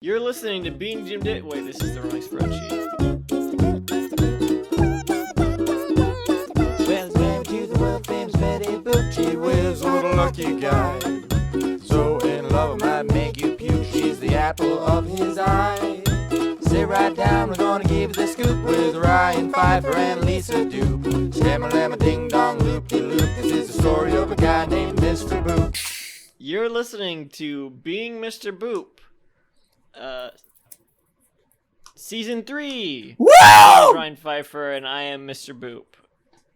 You're listening to Being Jim Dick. Wait, this is the wrong spreadsheet. Well, married to the world famous Betty Boop. She whiz, what a lucky guy. So in love, I might make you puke. She's the apple of his eye. Sit right down, we're gonna give you the scoop with Ryan Pfeiffer and Lisa Dupe. Stamma-lamma ding-dong loop-de-loop. This is the story of a guy named Mr. Boop. You're listening to Being Mr. Boop. Season 3. Woo! My name is Ryan Pfeiffer, and I am Mr. Boop.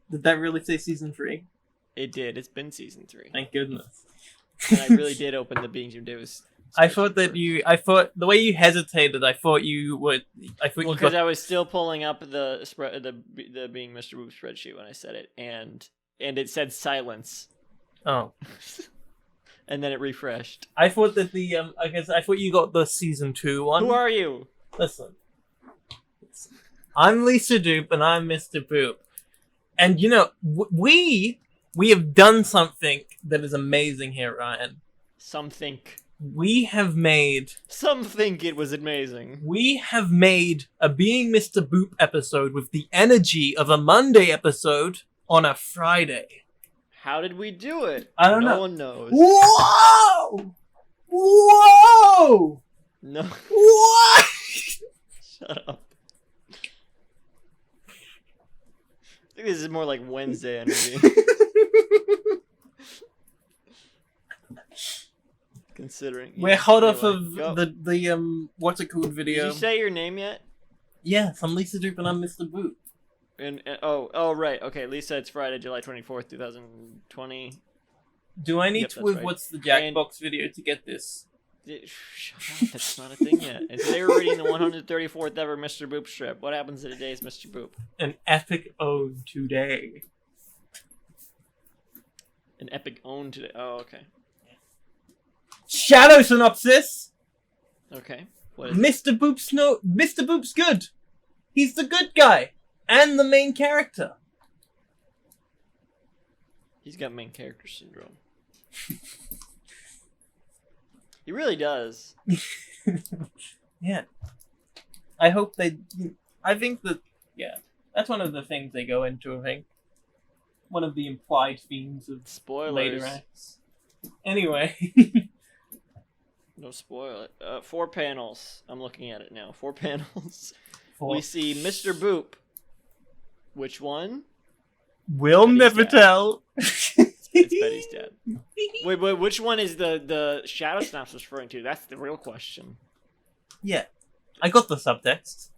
Did that really say season 3? It did. It's been season 3. Thank goodness. And I really did open the Being Jim Davis. I thought the way you hesitated, I thought you would. Well, because I was still pulling up the Being Mr. Boop spreadsheet when I said it, and it said silence, Oh, and then it refreshed. I thought that I thought you got the season 2 one. Who are you? Listen, I'm Lisa Dupe and I'm Mr. Boop, and you know we have done something that is amazing here, Ryan. Some think it was amazing. We have made a Being Mr. Boop episode with the energy of a Monday episode on a Friday. How did we do it? I don't know. No one knows. Whoa! Whoa! No. What? Shut up. I think this is more like Wednesday energy. Considering. We're hot off Anyway, of go. the what's it called video. Did you say your name yet? Yes, I'm Lisa Dupe and I'm Mr. Boop. And oh right, okay. Lisa, it's Friday, July 24th, 2020. Do I need Yep, to that's with right. what's the And- Jackbox video to get this? Shut up, that's not a thing yet. It's they were reading the 134th ever Mr. Boop strip. What happens in today's Mr. Boop? An epic ode today. An epic own today. Oh, okay. Shadow synopsis. Okay. What is it? Mr. Boop's good. He's the good guy and the main character. He's got main character syndrome. He really does. Yeah. I hope they. I think that. Yeah, that's one of the things they go into. I think one of the implied themes of Spoilers. later acts. Anyway. No spoil it. 4 panels. I'm looking at it now. 4 panels. For We see Mr. Boop. Which one? We'll Betty's never dad. tell. It's Betty's dad. Wait, which one is the shadow snaps referring to? That's the real question. Yeah, I got the subtext.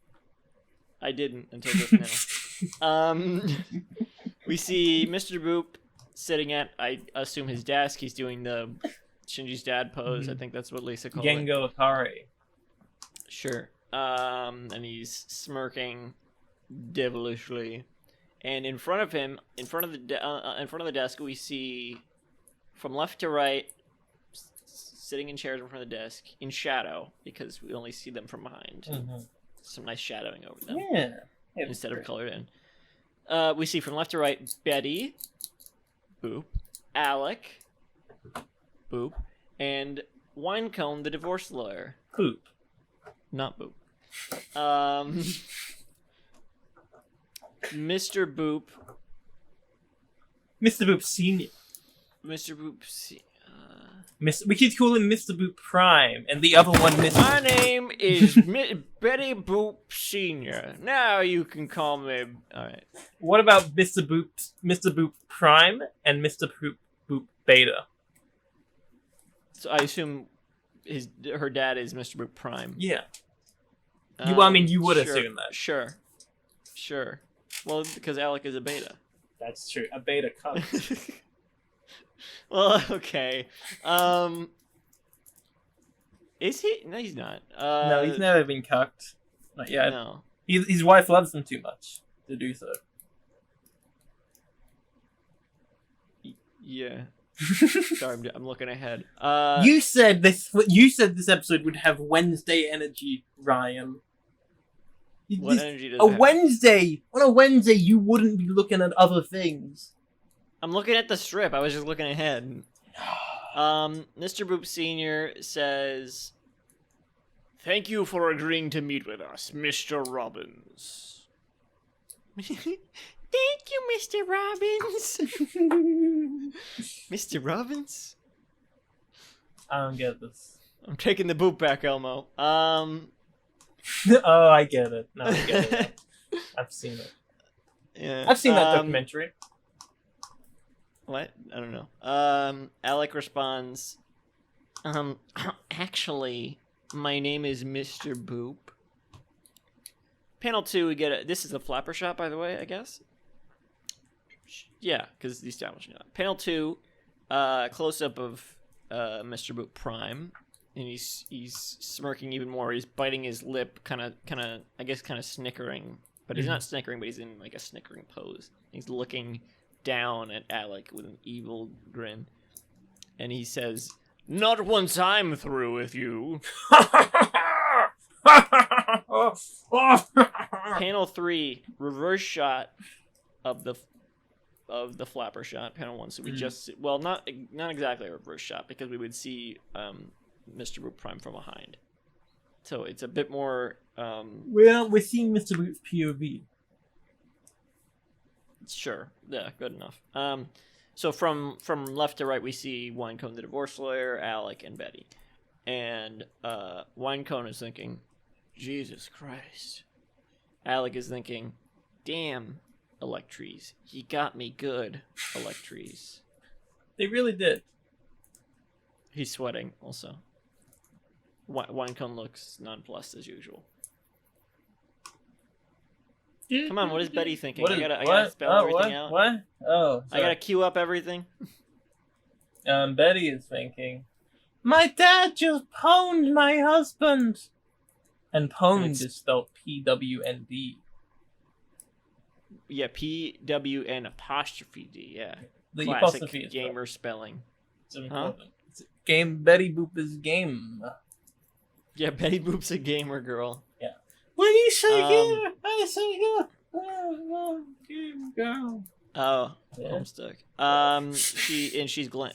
I didn't until just now. We see Mr. Boop sitting at, I assume, his desk. He's doing the Shinji's dad pose. I think that's what Lisa called it. Gengo Akari. Sure. And he's smirking devilishly. And in front of him, in front of the desk, we see from left to right, sitting in chairs in front of the desk, in shadow, because we only see them from behind. Mm-hmm. Some nice shadowing over them. Yeah. Instead of colored in. We see from left to right Betty, Boop, Alec, Boop, and Winecone, the divorce lawyer. Poop. Not Boop. Mr. Boop. Mr. Boop Senior. Mr. Boop. We could call him Mr. Boop Prime, and the other one Mr. My name is Betty Boop Senior. Now you can call me. All right. What about Mr. Boop Prime, and Mr. Boop Beta? So I assume her dad is Mr. Boop Prime. Yeah. You would Sure, assume that. Sure. Well, because Alec is a beta. That's true. A beta cunt. Well, okay. Is he? No, he's not. No, he's never been cucked. Not yet. No. His wife loves him too much to do so. Yeah. Sorry, I'm looking ahead. You said this episode would have Wednesday energy, Ryan. What energy does On a Wednesday, you wouldn't be looking at other things. I'm looking at the strip. I was just looking ahead. Mr. Boop Sr. says Thank you for agreeing to meet with us, Mr. Robbins. Thank you, Mr. Robbins. Mr. Robbins? I don't get this. I'm taking the boot back, Elmo. Oh, I get it. No, I get it. I've seen it. Yeah. I've seen that documentary. What? I don't know. Alec responds, actually, my name is Mr. Boop. Panel 2, we get this is a flapper shot, by the way, I guess? Yeah, because the establishing shot. Panel 2, close-up of Mr. Boop Prime, and he's smirking even more. He's biting his lip, kind of, I guess, kind of snickering. But he's not snickering, but he's in, like, a snickering pose. He's looking down at Alec with an evil grin. And he says, "Not once I'm through with you." Panel 3, reverse shot of the flapper shot. Panel 1, so we just well, not exactly a reverse shot because we would see Mr. Boop Prime from behind. So it's a bit more. Well, we're seeing Mr. Boop's POV. Sure, yeah, good enough. So from left to right, we see Winecone, the divorce lawyer, Alec, and Betty. And Winecone is thinking, Jesus Christ. Alec is thinking, damn, Electries. He got me good, Electries. They really did. He's sweating, also. Winecone looks nonplussed as usual. Come on, what is Betty thinking? I gotta spell everything out. What? Oh, sorry. I gotta queue up everything. Betty is thinking, my dad just pwned my husband. And pwned is spelled P-W-N-D. Yeah, P-W-N apostrophe D, yeah. The classic apostrophe is gamer spelling. It's important. It's game. Betty Boop is game. Yeah, Betty Boop's a gamer girl. Yeah. What do you say here? I say here. Game girl. Oh, yeah. Homestuck.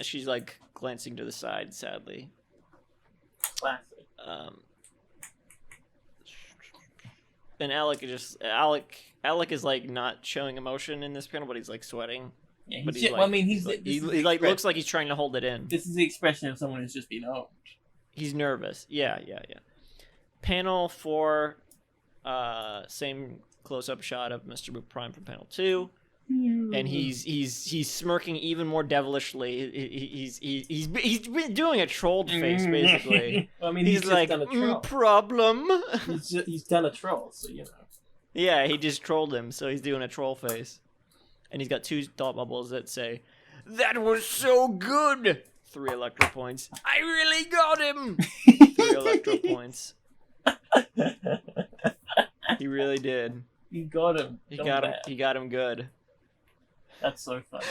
She's like glancing to the side, sadly. Classic. And Alec is like not showing emotion in this panel, but he's like sweating. Yeah, but he like looks like he's trying to hold it in. This is the expression of someone who's just been owned. He's nervous. Yeah. Panel 4, same close-up shot of Mr. Boop Prime from panel 2, and he's smirking even more devilishly. He's been doing a trolled face basically. I mean, he's like done a troll. Problem. he's done a troll, so you know. Yeah, he just trolled him, so he's doing a troll face, and he's got 2 thought bubbles that say, "That was so good." 3 electro points. I really got him. 3 electro points. He really did. He got him. He got him good. That's so funny.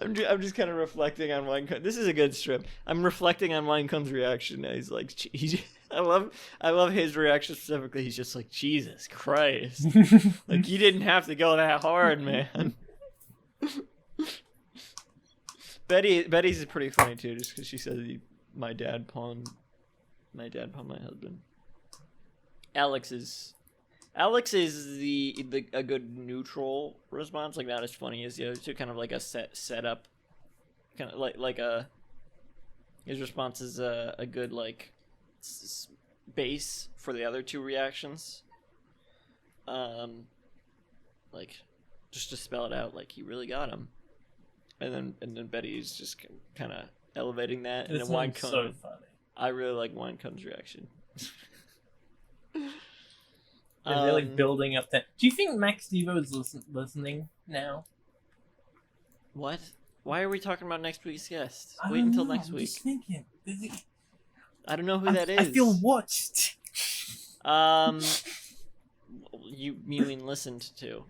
I'm just kind of reflecting on Winecone. This is a good strip. I'm reflecting on Winecone's reaction. He's like, I love his reaction specifically. He's just like, Jesus Christ, like you didn't have to go that hard, man. Betty's pretty funny too, just because she says my dad pawned my husband. Alex is a good neutral response, like not as funny as the other two, kind of like a setup, kind of like his response is a good like base for the other 2 reactions. Like just to spell it out, like he really got him, and then Betty's just kind of elevating that, and then Winecone. So funny. I really like Winecone's reaction. They're really building up that. Do you think Max Devo is listening now? What? Why are we talking about next week's guest? Wait until next I'm week. Just thinking. I don't know who that is. I feel watched. You mean listened to?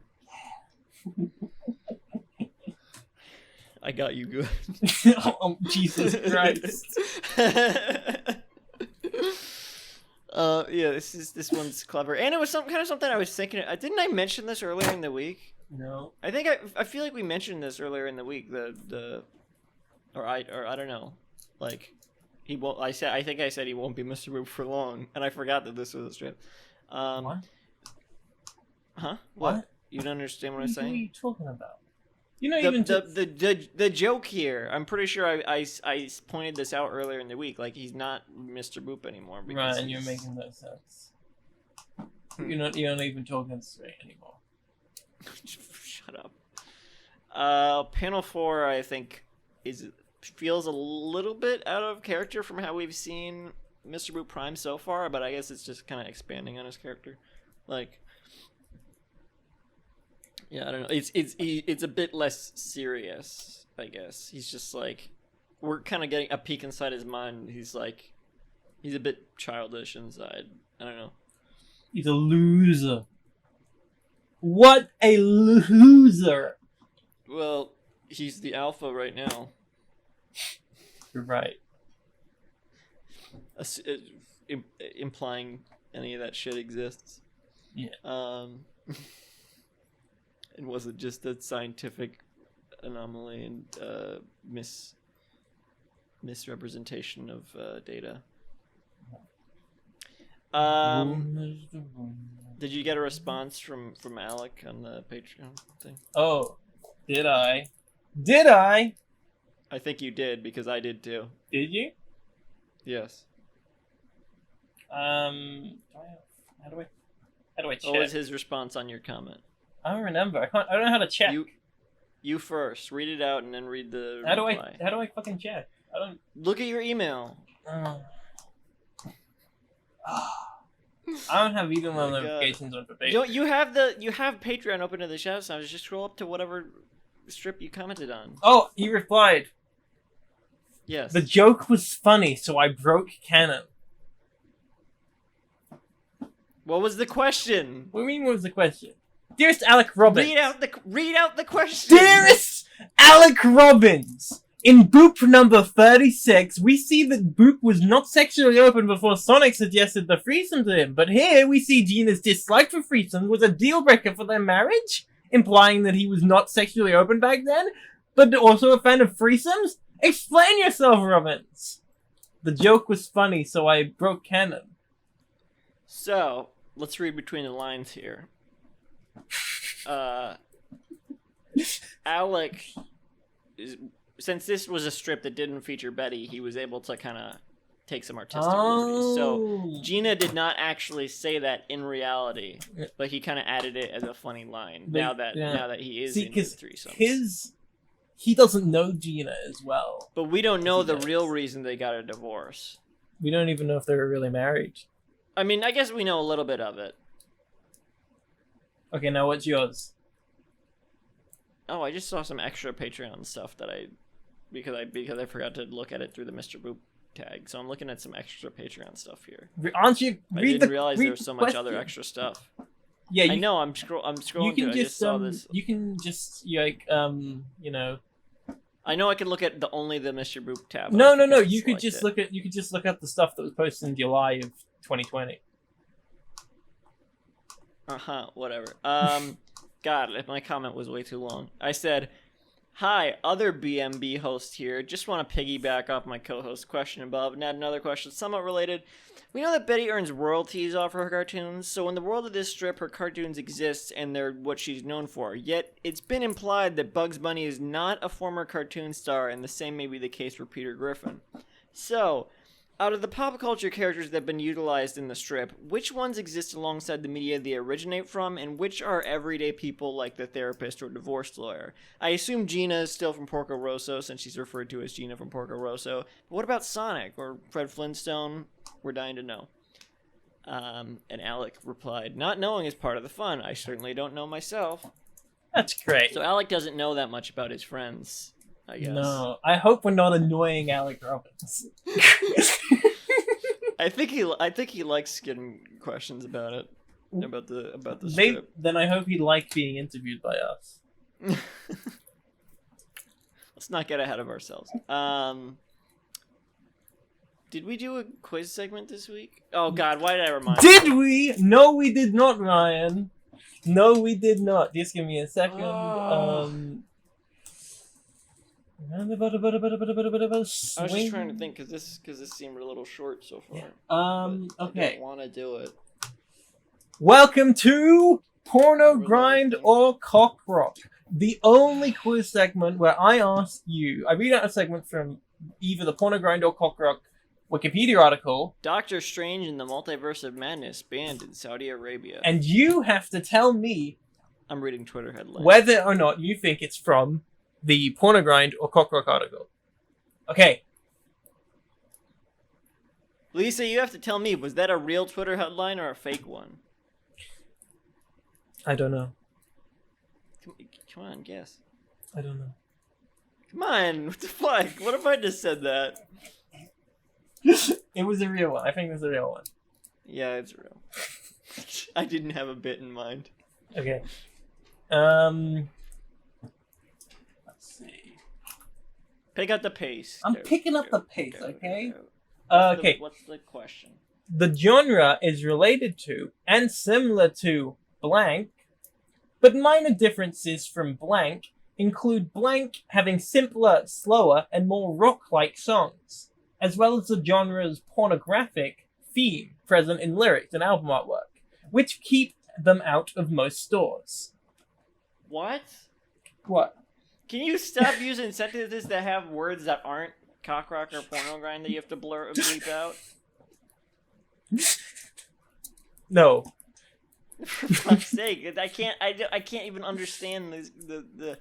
I got you good. Oh, Jesus Christ. Yeah, this one's clever, and it was something I was thinking. Didn't I mention this earlier in the week? No. I think I feel like we mentioned this earlier in the week. Or I don't know, like He won't. I think I said he won't be Mr. Boop for long, and I forgot that this was a strip. What? Huh? What? You don't understand what I'm What are saying? you talking about? You're not even... The joke here. I'm pretty sure I pointed this out earlier in the week. Like, he's not Mr. Boop anymore. Right, and you're making no sense. You're not even talking straight anymore. Shut up. Panel 4, I think, feels a little bit out of character from how we've seen Mr. Boop Prime so far, but I guess it's just kind of expanding on his character. Like, yeah, I don't know. It's a bit less serious, I guess. He's just like, we're kind of getting a peek inside his mind. He's a bit childish inside. I don't know. He's a loser. What a loser! Well, he's the alpha right now. You're right. Implying any of that shit exists. Yeah. And was it just a scientific anomaly and misrepresentation of data? Did you get a response from Alec on the Patreon thing? Oh, did I? Did I? I think you did, because I did too. Did you? Yes. How do I check? What was his response on your comment? I don't remember. I don't know how to check. You first. Read it out and then read the How reply. do I fucking check? I don't. Look at your email. I don't have either one of my the God. notifications on for Patreon. You have Patreon open to the shadow sounds. Just scroll up to whatever strip you commented on. Oh, he replied. Yes. The joke was funny, so I broke canon. What was the question? What do you mean? What was the question? Dearest Alec Robbins. Read out the question. Dearest Alec Robbins. In Boop number 36, we see that Boop was not sexually open before Sonic suggested the threesome to him, but here we see Gina's dislike for threesomes was a deal breaker for their marriage, implying that he was not sexually open back then, but also a fan of threesomes? Explain yourself, Robbins. The joke was funny, so I broke canon. So, let's read between the lines here. Alec, since this was a strip that didn't feature Betty, he was able to kind of take some artistic liberties. So Gina did not actually say that in reality, but he kind of added it as a funny line. Now that he is into threesomes. He doesn't know Gina as well. But we don't know the real reason they got a divorce. We don't even know if they were really married. I mean, I guess we know a little bit of it. Okay, now what's yours? Oh, I just saw some extra Patreon stuff that because I forgot to look at it through the Mr. Boop tag. So I'm looking at some extra Patreon stuff here. Aren't you? I didn't realize there was so much other extra stuff. Yeah, I know. I'm scrolling. You can I just saw this. You can just I know I can look at only the Mr. Boop tab. No. You could just look at the stuff that was posted in July of 2020. Whatever. God, if my comment was way too long. I said, "Hi, other BMB host here. Just want to piggyback off my co-host question above and add another question somewhat related. We know that Betty earns royalties off her cartoons, so in the world of this strip, her cartoons exist and they're what she's known for. Yet, it's been implied that Bugs Bunny is not a former cartoon star, and the same may be the case for Peter Griffin. So, out of the pop culture characters that have been utilized in the strip, which ones exist alongside the media they originate from, and which are everyday people like the therapist or divorce lawyer? I assume Gina is still from Porco Rosso, since she's referred to as Gina from Porco Rosso. But what about Sonic or Fred Flintstone? We're dying to know." And Alec replied, "Not knowing is part of the fun. I certainly don't know myself." That's great. So Alec doesn't know that much about his friends, I guess. No, I hope we're not annoying Alec Robbins. I think he likes getting questions about it, about the Maybe, strip. then I hope he liked being interviewed by us. Let's not get ahead of ourselves. Did we do a quiz segment this week? Oh God, why did I remind you? Did we? No, we did not, Ryan. No, we did not. Just give me a second. I was just trying to think because this seemed a little short so far. Okay. I don't want to do it. Welcome to Porno Grind or Cock Rock, the only quiz segment where I ask you. I read out a segment from either the Porno Grind or Cock Rock Wikipedia article. Doctor Strange in the Multiverse of Madness banned in Saudi Arabia. And you have to tell me. I'm reading Twitter headlines. Whether or not you think it's from the Porno Grind or Cock Rock article. Okay. Lisa, you have to tell me, was that a real Twitter headline or a fake one? I don't know. Come on, guess. I don't know. Come on, what the fuck? What if I just said that? It was a real one. I think it was a real one. Yeah, it's real. I didn't have a bit in mind. Okay. Let's see. Pick up the pace. I'm picking up the pace, okay? Okay. What's the question? The genre is related to and similar to blank, but minor differences from blank include blank having simpler, slower, and more rock-like songs, as well as the genre's pornographic theme present in lyrics and album artwork, which keep them out of most stores. What? What? Can you stop using sentences that have words that aren't cock rock or porno grind that you have to bleep out? No. For fuck's sake, I can't even understand the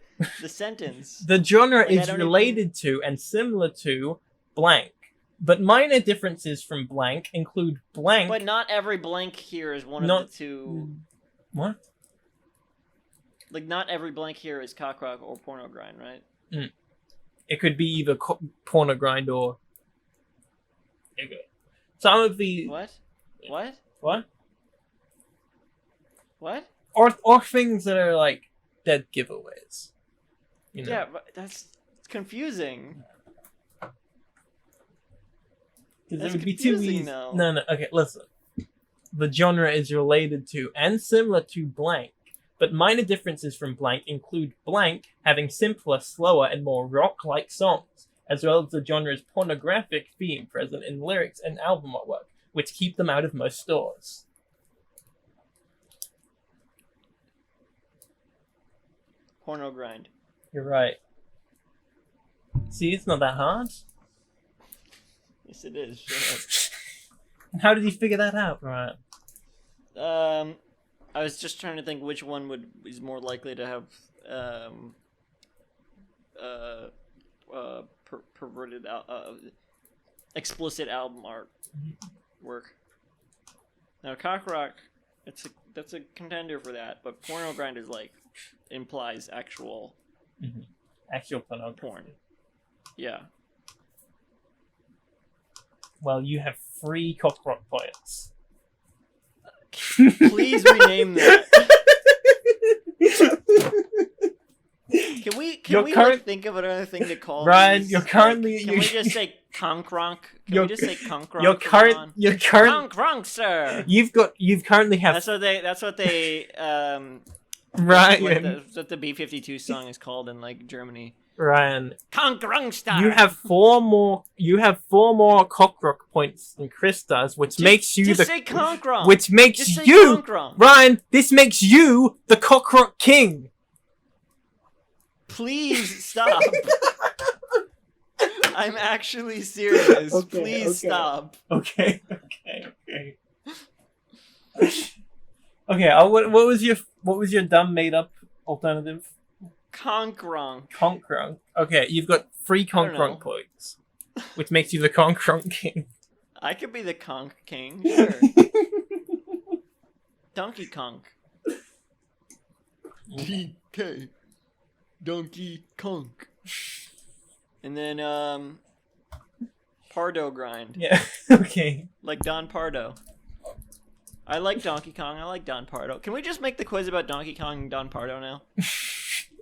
sentence. The genre Like, is related to and similar to blank, but minor differences from blank include blank. But not every blank here is one of the two. What? Like, not every blank here is cock rock or porno grind, right? It could be either porno grind or. Some of the. What? What? What? What? Or things that are like dead giveaways. You know? Yeah, but that's confusing. Because That's it would be too confusing, easy. though. No, okay, listen. The genre is related to and similar to blank, but minor differences from blank include blank having simpler, slower, and more rock-like songs, as well as the genre's pornographic theme present in lyrics and album artwork, which keep them out of most stores. Porno grind. You're right. See, it's not that hard. Yes, it is. Shut How did you figure that out, Ryan? up. I was just trying to think which one is more likely to have perverted explicit album art work. Now, cock rock, that's a contender for that, but porno grind is like implies actual Actual pornography. porn. Yeah. Well, you have 3 cock rock points. Please rename that. Can we like, think of another thing to call Ryan, these? you're currently... Can we just say conk ronk? Can we just say conk ronk? You're current... Conk ronk, sir. You've currently have... That's what they Ryan. That's what the B-52 song is called in like Germany. Ryan. Conk ronk star. You have 4 more cock rock points than Chris does, which makes you just say conk ronk. Which makes Just say you... conk ronk. Ryan, this makes you the cock rock king. Please stop. I'm actually serious. Okay, Please stop. Okay. Okay, what was your dumb made up alternative? Conk ronk. Conk ronk. Okay, you've got 3 conk ronk points, which makes you the conk ronk king. I could be the conk king. Sure. Donkey Konk. DK. Donkey Konk. And then, Pardo grind. Yeah, okay. Like Don Pardo. I like Donkey Kong. I like Don Pardo. Can we just make the quiz about Donkey Kong and Don Pardo now?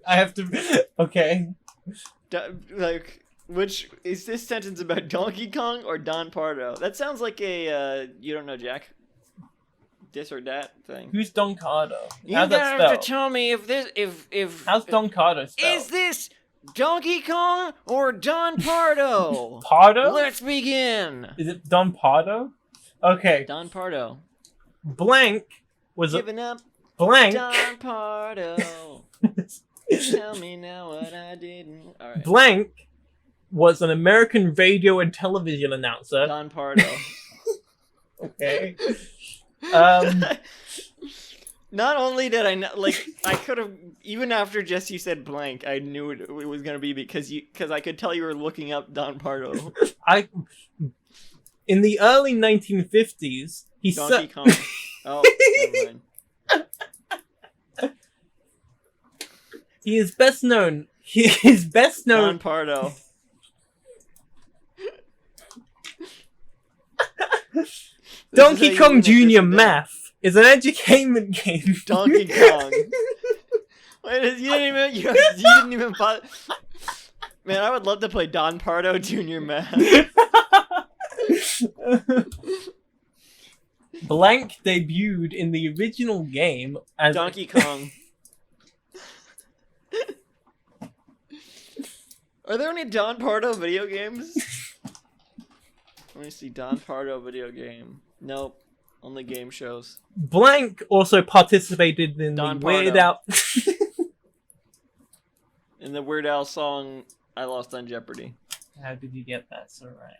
I have to... Okay. Like, which... Is this sentence about Donkey Kong or Don Pardo? That sounds like a, you don't know Jack. This or that thing. Who's Don Cardo? You How's that have spelled? to tell me if this... If How's Don Cardo spelled? Is this Donkey Kong or Don Pardo? Pardo? Let's begin. Is it Don Pardo? Okay. Don Pardo. Blank was a Giving up. blank. Don Pardo. Tell me now what I didn't. All right. Blank was an American radio and television announcer. Don Pardo. Okay. Not only did I know, like, I could have, even after Jesse said blank, I knew it was gonna be because I could tell you were looking up Don Pardo. In the early 1950s, he Donkey Kong. Oh, never mind. He is best known. He is best known. Don Pardo. Donkey Kong Jr. Math. Math is an educainment game. Donkey Kong. Wait, you didn't even bother. Man, I would love to play Don Pardo Jr. Math. Blank debuted in the original game as Donkey Kong. Are there any Don Pardo video games? Let me see. Don Pardo video game. Nope. Only game shows. Blank also participated in Don the Weird Pardo. Al. In the Weird Al song, I Lost on Jeopardy. How did you get that so right?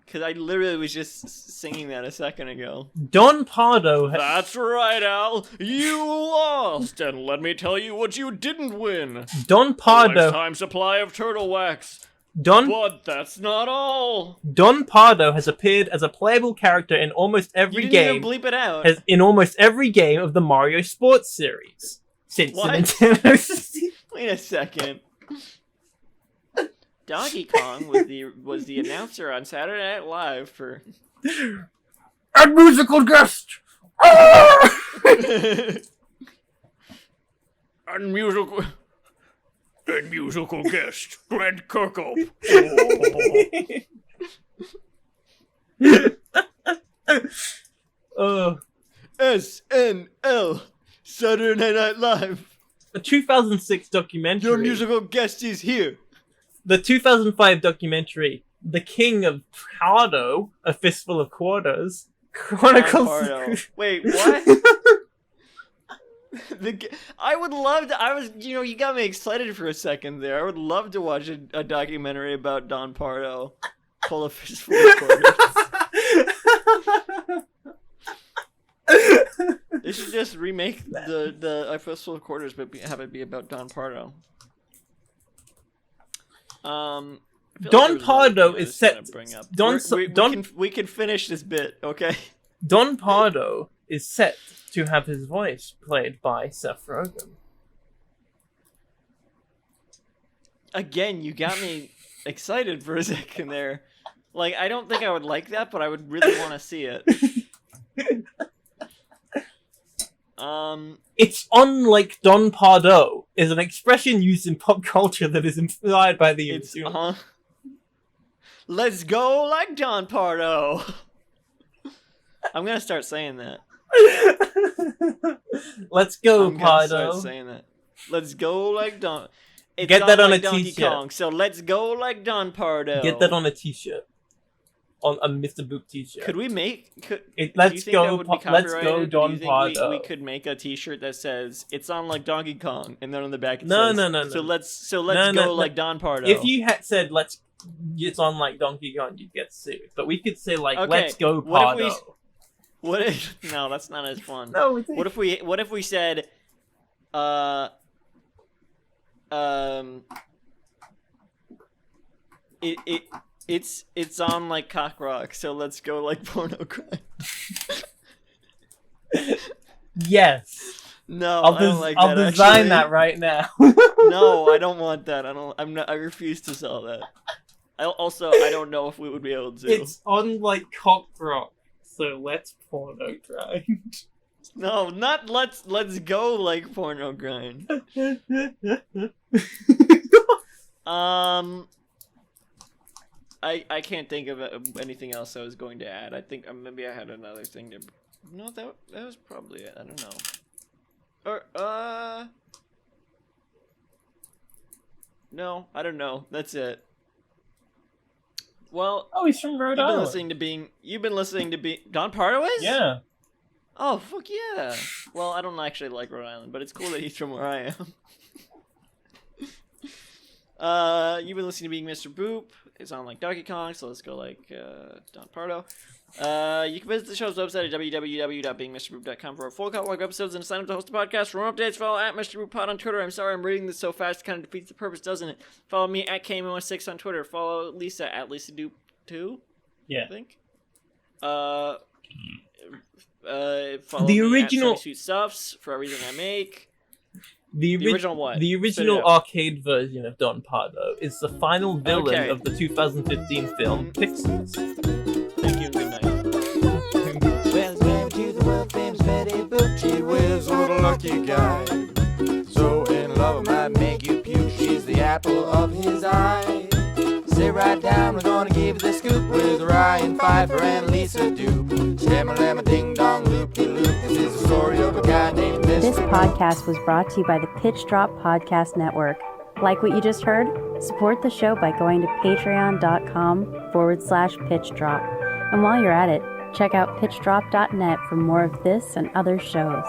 Because I literally was just singing that a second ago. Don Pardo. That's right, Al. You lost. And let me tell you what you didn't win. Don A Pardo. lifetime supply of turtle wax. Don But that's not all. Don Pardo has appeared as a playable character in almost You every didn't game. even bleep it out. In almost every game of the Mario Sports series since the What? Nintendo 60. Wait a second. Donkey Kong was the announcer on Saturday Night Live for And musical guest. and musical guest Brent Kirkhope. SNL Saturday Night Live. A 2006 documentary. Your musical guest is here. The 2005 documentary, The King of Pardo, A Fistful of Quarters, chronicles. Pardo. Wait, what? I would love to. You got me excited for a second there. I would love to watch a documentary about Don Pardo, full of fistful of quarters. They should just remake the A Fistful of Quarters, but have it be about Don Pardo. Don Pardo is set. We can finish this bit, okay? Don Pardo is set to have his voice played by Seth Rogen. Again, you got me excited for a second there. Like, I don't think I would like that, but I would really want to see it. It's unlike Don Pardo is an expression used in pop culture that is implied by the Let's go like Don Pardo. I'm gonna start saying that. Let's go, I'm gonna Pardo. start saying that. Let's go like Don. It's Get that on like a Donkey t-shirt. Kong, so let's go like Don Pardo. Get that on a t-shirt. On a Mr. Boop t-shirt. Could we make? Let's do you think go. that would be Let's go, copyrighted? Don Do you think Pardo. we could make a T-shirt that says "It's on like Donkey Kong," and then on the back it No, says, no, no, So no. let's No, go no, like no. Don Pardo. If you had said it's on like Donkey Kong, you'd get sued. But we could say like, Okay, let's go, what if Pardo. What if? No, that's not as fun. No, it's What if we said, it's on like Cock Rock, so let's go like Porno Grind. Yes. No, I'll, I don't like I'll that. design actually. that right now. No, I don't want that. I refuse to sell that. I don't know if we would be able to. It's on like Cock Rock, so let's porno grind. No, not let's go like Porno Grind. I can't think of anything else I was going to add. I think maybe I had another thing to. No, that was probably it. I don't know. Or No, I don't know. That's it. Well, Oh, he's from Rhode you've been Island. listening to Don Pardo is? Yeah. Oh, fuck yeah. Well, I don't actually like Rhode Island, but it's cool that he's from where I am. You've been listening to Being Mr. Boop. It's on like Donkey Kong, so let's go like Don Pardo. You can visit the show's website at www.beingmrboop.com for a full catalog of episodes and sign up to host a podcast. For more updates, follow at Mr. Boop Pod on Twitter. I'm sorry I'm reading this so fast, it kind of defeats the purpose, doesn't it? Follow me at KMO6 on Twitter. Follow Lisa at LisaDoop2, Yeah. I think. Follow The me original- at Sweet Stuffs for everything I make. The original what? The Spit it original out. arcade version of Don Pardo is the final villain Okay. of the 2015 film Pixels. Thank you and good night. Well, it's married to the world famous Betty Boop. Gee whiz, what a lucky guy. So in love, I might make you puke. She's the apple of his eye. Sit right down, we're gonna give you the scoop with Ryan Pfeiffer and Lisa Doop. Stammer, lamma, ding dong, loop de loop. This is the story of a guy named Mr. This podcast was brought to you by the Pitch Drop Podcast Network. Like what you just heard? Support the show by going to patreon.com/pitchdrop. And while you're at it, check out pitchdrop.net for more of this and other shows.